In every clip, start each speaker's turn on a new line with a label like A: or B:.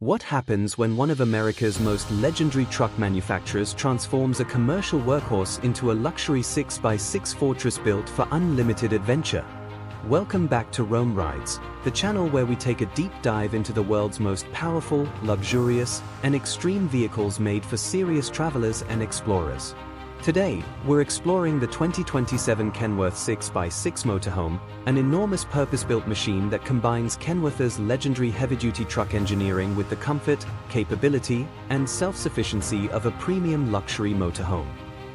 A: What happens when one of America's most legendary truck manufacturers transforms a commercial workhorse into a luxury 6x6 fortress built for unlimited adventure? Welcome back to Rome Rides, the channel where we take a deep dive into the world's most powerful, luxurious, and extreme vehicles made for serious travelers and explorers. Today, we're exploring the 2027 Kenworth 6x6 motorhome, an enormous purpose-built machine that combines Kenworth's legendary heavy-duty truck engineering with the comfort, capability, and self-sufficiency of a premium luxury motorhome.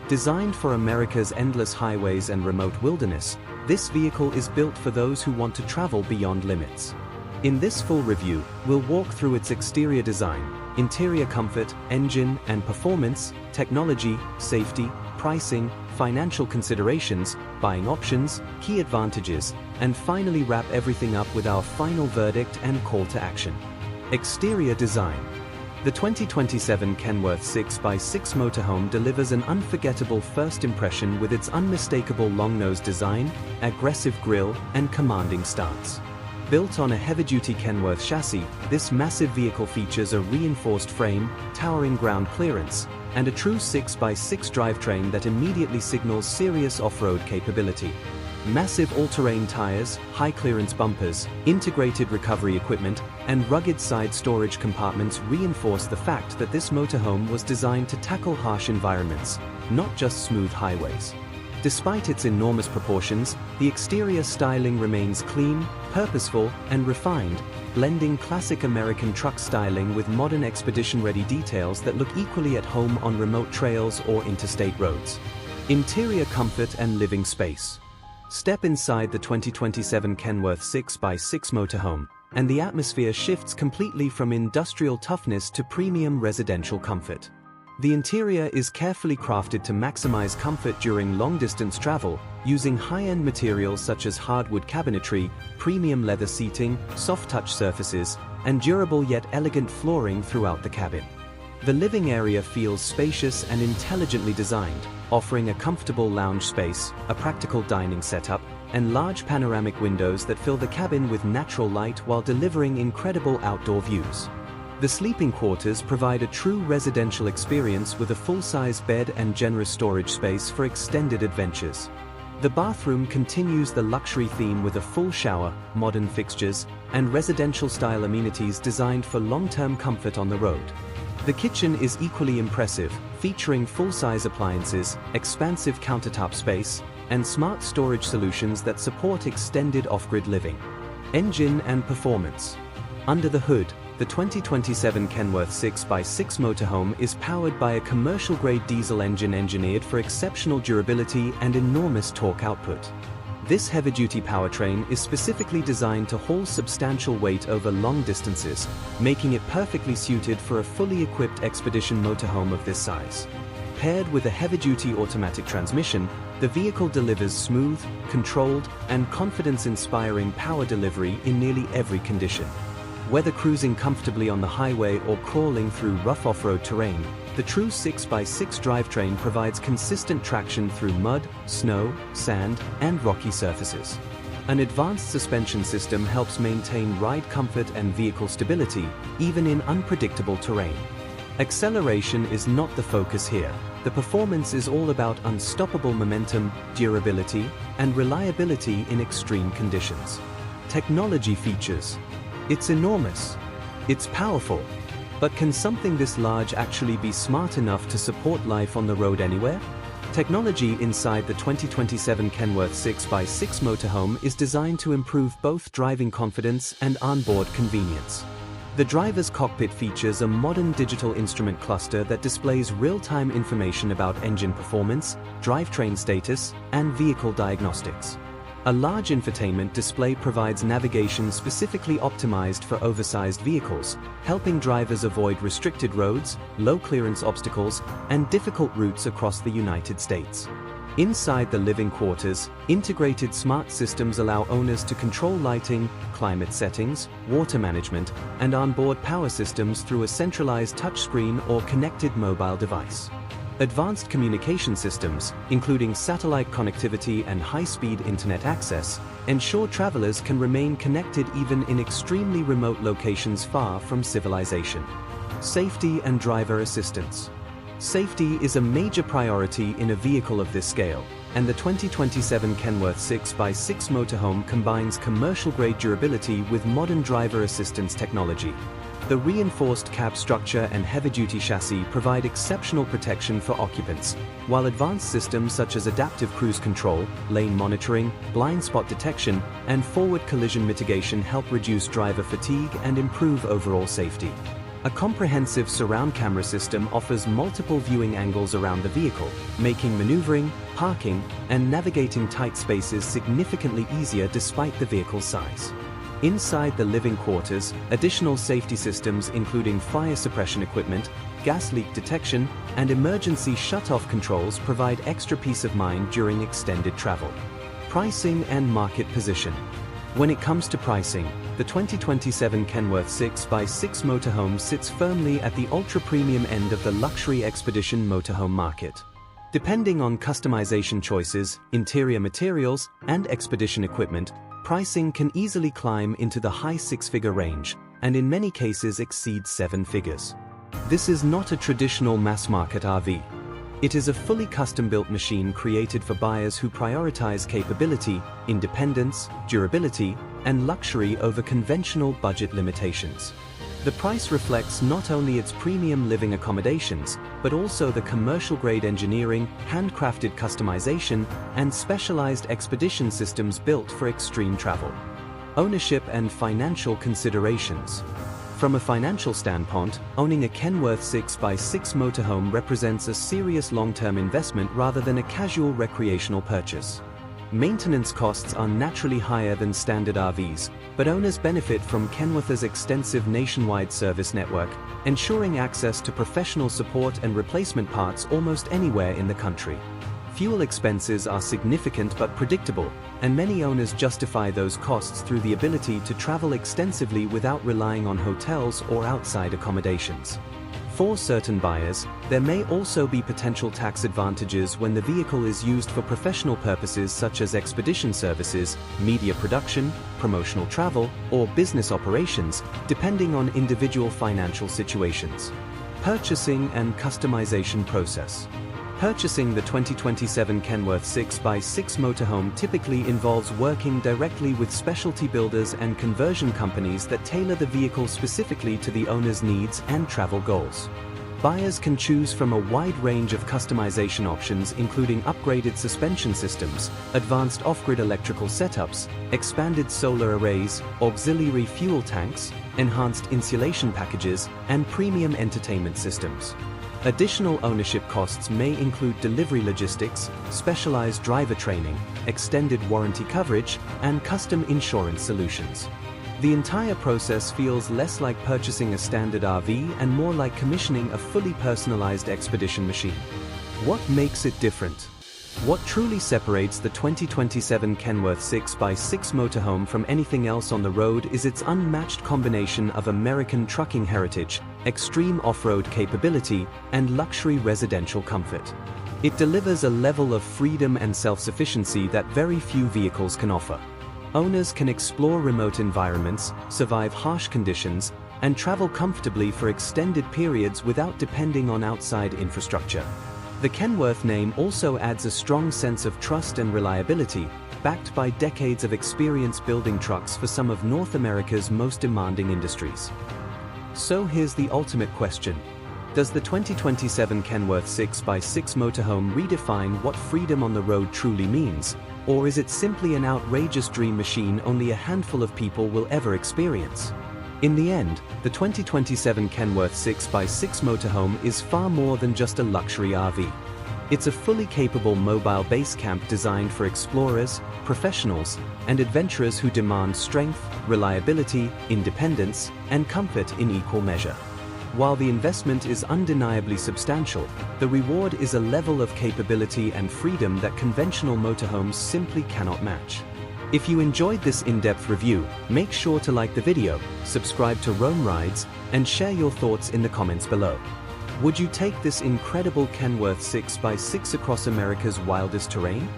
A: Designed for America's endless highways and remote wilderness, this vehicle is built for those who want to travel beyond limits. In this full review, we'll walk through its exterior design, interior comfort, engine and performance, technology, safety, pricing, financial considerations, buying options, key advantages, and finally wrap everything up with our final verdict and call to action. Exterior design. The 2027 Kenworth 6x6 motorhome delivers an unforgettable first impression with its unmistakable long-nose design, aggressive grille, and commanding stance. Built on a heavy-duty Kenworth chassis, this massive vehicle features a reinforced frame, towering ground clearance, and a true 6x6 drivetrain that immediately signals serious off-road capability. Massive all-terrain tires, high-clearance bumpers, integrated recovery equipment, and rugged side storage compartments reinforce the fact that this motorhome was designed to tackle harsh environments, not just smooth highways. Despite its enormous proportions, the exterior styling remains clean, purposeful, and refined, blending classic American truck styling with modern expedition-ready details that look equally at home on remote trails or interstate roads. Interior comfort and living space. Step inside the 2027 Kenworth 6x6 motorhome, and the atmosphere shifts completely from industrial toughness to premium residential comfort. The interior is carefully crafted to maximize comfort during long-distance travel, using high-end materials such as hardwood cabinetry, premium leather seating, soft-touch surfaces, and durable yet elegant flooring throughout the cabin. The living area feels spacious and intelligently designed, offering a comfortable lounge space, a practical dining setup, and large panoramic windows that fill the cabin with natural light while delivering incredible outdoor views. The sleeping quarters provide a true residential experience with a full-size bed and generous storage space for extended adventures. The bathroom continues the luxury theme with a full shower, modern fixtures, and residential-style amenities designed for long-term comfort on the road. The kitchen is equally impressive, featuring full-size appliances, expansive countertop space, and smart storage solutions that support extended off-grid living. Engine and performance. Under the hood, the 2027 Kenworth 6x6 motorhome is powered by a commercial-grade diesel engine engineered for exceptional durability and enormous torque output. This heavy-duty powertrain is specifically designed to haul substantial weight over long distances, making it perfectly suited for a fully equipped expedition motorhome of this size. Paired with a heavy-duty automatic transmission, the vehicle delivers smooth, controlled, and confidence-inspiring power delivery in nearly every condition. Whether cruising comfortably on the highway or crawling through rough off-road terrain, the true 6x6 drivetrain provides consistent traction through mud, snow, sand, and rocky surfaces. An advanced suspension system helps maintain ride comfort and vehicle stability, even in unpredictable terrain. Acceleration is not the focus here. The performance is all about unstoppable momentum, durability, and reliability in extreme conditions. Technology features. It's enormous. It's powerful. But can something this large actually be smart enough to support life on the road anywhere? Technology inside the 2027 Kenworth 6x6 motorhome is designed to improve both driving confidence and onboard convenience. The driver's cockpit features a modern digital instrument cluster that displays real-time information about engine performance, drivetrain status, and vehicle diagnostics. A large infotainment display provides navigation specifically optimized for oversized vehicles, helping drivers avoid restricted roads, low-clearance obstacles, and difficult routes across the United States. Inside the living quarters, integrated smart systems allow owners to control lighting, climate settings, water management, and onboard power systems through a centralized touchscreen or connected mobile device. Advanced communication systems, including satellite connectivity and high-speed internet access, ensure travelers can remain connected even in extremely remote locations far from civilization. Safety and driver assistance. Safety is a major priority in a vehicle of this scale, and the 2027 Kenworth 6x6 motorhome combines commercial-grade durability with modern driver assistance technology. The reinforced cab structure and heavy-duty chassis provide exceptional protection for occupants, while advanced systems such as adaptive cruise control, lane monitoring, blind spot detection, and forward collision mitigation help reduce driver fatigue and improve overall safety. A comprehensive surround camera system offers multiple viewing angles around the vehicle, making maneuvering, parking, and navigating tight spaces significantly easier despite the vehicle's size. Inside the living quarters, additional safety systems including fire suppression equipment, gas leak detection, and emergency shut-off controls provide extra peace of mind during extended travel. Pricing and market position. When it comes to pricing, the 2027 Kenworth 6x6 motorhome sits firmly at the ultra-premium end of the luxury expedition motorhome market. Depending on customization choices, interior materials, and expedition equipment, pricing can easily climb into the high six-figure range, and in many cases exceed seven figures. This is not a traditional mass-market RV. It is a fully custom-built machine created for buyers who prioritize capability, independence, durability, and luxury over conventional budget limitations. The price reflects not only its premium living accommodations, but also the commercial-grade engineering, handcrafted customization, and specialized expedition systems built for extreme travel. Ownership and financial considerations. From a financial standpoint, owning a Kenworth 6x6 motorhome represents a serious long-term investment rather than a casual recreational purchase. Maintenance costs are naturally higher than standard RVs, but owners benefit from Kenworth's extensive nationwide service network, ensuring access to professional support and replacement parts almost anywhere in the country. Fuel expenses are significant but predictable, and many owners justify those costs through the ability to travel extensively without relying on hotels or outside accommodations. For certain buyers, there may also be potential tax advantages when the vehicle is used for professional purposes such as expedition services, media production, promotional travel, or business operations, depending on individual financial situations. Purchasing and customization process. Purchasing the 2027 Kenworth 6x6 motorhome typically involves working directly with specialty builders and conversion companies that tailor the vehicle specifically to the owner's needs and travel goals. Buyers can choose from a wide range of customization options including upgraded suspension systems, advanced off-grid electrical setups, expanded solar arrays, auxiliary fuel tanks, enhanced insulation packages, and premium entertainment systems. Additional ownership costs may include delivery logistics, specialized driver training, extended warranty coverage, and custom insurance solutions. The entire process feels less like purchasing a standard RV and more like commissioning a fully personalized expedition machine. What makes it different? What truly separates the 2027 Kenworth 6x6 motorhome from anything else on the road is its unmatched combination of American trucking heritage, extreme off-road capability, and luxury residential comfort. It delivers a level of freedom and self-sufficiency that very few vehicles can offer. Owners can explore remote environments, survive harsh conditions, and travel comfortably for extended periods without depending on outside infrastructure. The Kenworth name also adds a strong sense of trust and reliability, backed by decades of experience building trucks for some of North America's most demanding industries. So here's the ultimate question. Does the 2027 Kenworth 6x6 motorhome redefine what freedom on the road truly means, or is it simply an outrageous dream machine only a handful of people will ever experience? In the end, the 2027 Kenworth 6x6 motorhome is far more than just a luxury RV. It's a fully capable mobile base camp designed for explorers, professionals, and adventurers who demand strength, reliability, independence, and comfort in equal measure. While the investment is undeniably substantial, the reward is a level of capability and freedom that conventional motorhomes simply cannot match. If you enjoyed this in-depth review, make sure to like the video, subscribe to Roam Rides, and share your thoughts in the comments below. Would you take this incredible Kenworth 6x6 across America's wildest terrain?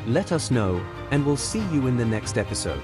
A: Let us know, and we'll see you in the next episode.